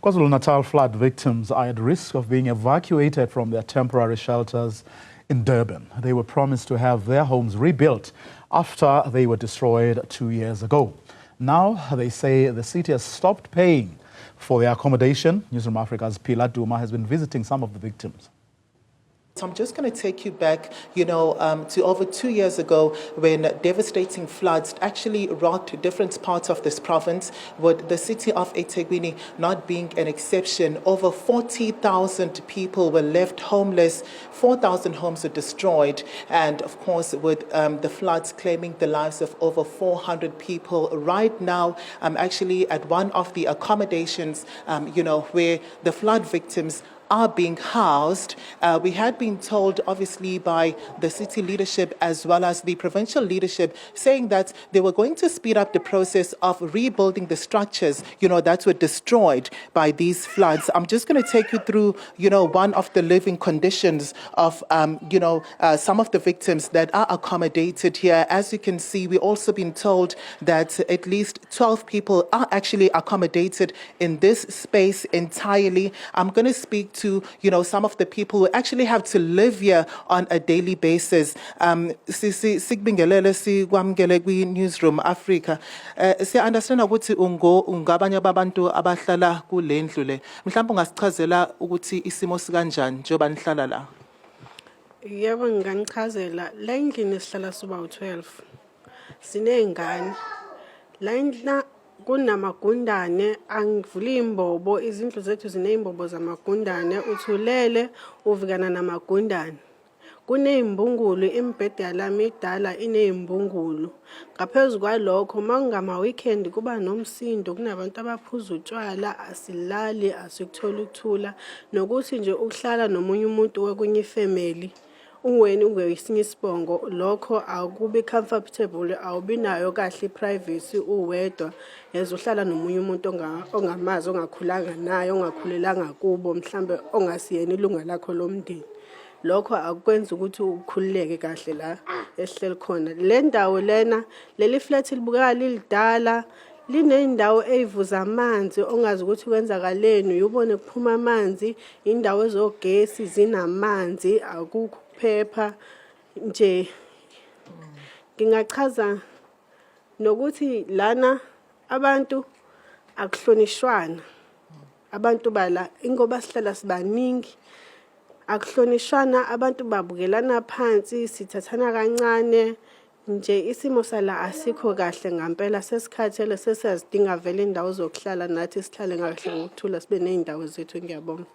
KwaZulu-Natal flood victims are at risk of being evacuated from their temporary shelters in Durban. They were promised to have their homes rebuilt after they were destroyed 2 years ago. Now they say the city has stopped paying for their accommodation. Newzroom Afrika's Phila Duma has been visiting some of the victims. So I'm just going to take you back, to over 2 years ago when devastating floods actually rocked different parts of this province, with the city of eThekwini not being an exception. Over 40,000 people were left homeless, 4,000 homes were destroyed, and of course with the floods claiming the lives of over 400 people. Right now, I'm actually at one of the accommodations, where the flood victims are being housed. We had been told, obviously, by the city leadership as well as the provincial leadership, saying that they were going to speed up the process of rebuilding the structures, that were destroyed by these floods. I'm just going to take you through, one of the living conditions of, some of the victims that are accommodated here. As you can see, we've also been told that at least 12 people are actually accommodated in this space entirely. I'm going to speak to some of the people who actually have to live here on a daily basis. Sikubingelele sikwamukele kwi-Newzroom Afrika. Siya-understand ukuthi ungabanye babantu abahlala kule ndlu le. Mhlawumbe ungasichazela ukuthi isimo sikanjani njengoba nihlala la? Yebo, nginganichazela. La endlini sihlala soba u-12. Siney'ngane. La ndlu kunamagundane, angivuli imbobo, izindlu zethu ziney'mbobo zamagundane, uthulele uvikana namagundane. Kuney'mbungulu, imibhede yalami idala iney'mbungulu. Ngaphezu kwalokho, ngama-weekend kuba nomsindo, kunabantu abaphuza utshwala, asilali, asikutholi ukuthula, nokuthi nje ukuhlala nomunye umuntu wekunye ifamily. Uwena ungesinye isibongo, lokho akubi comfortable, awubi nayo kahle privacy uwedwa, uhlala nomunye umuntu ongamazi, ongakhulanga naye, ongakhulelanga kubo, mhlambe ongasiyena ilunga lakho lomndeni. Lokho akwenza ukuthi ukhululeke kahle la esihleli khona. Le ndawo lena, leli flat libukeka lidala, linendawo eyivuza amanzi ongazi ukuthi kwenzakaleni, ubone kuphuma amanzi, indawo ezogesi zinamanzi, akukho phepha nje. Ngingachaza nokuthi lana abantu akuhlonishwana. Abantu bala ingoba sihlala sibaningi, akuhlonishwana, abantu babukelana phansi, sithathana kancane. Nje isimo sala asikho kahle ngempela, sesikhathele, sesiyazidinga vele indawo zokuhlala, nathi sihlale kahle ngokuthula, sibe ney'ndawo zethu. Ngiyabonga.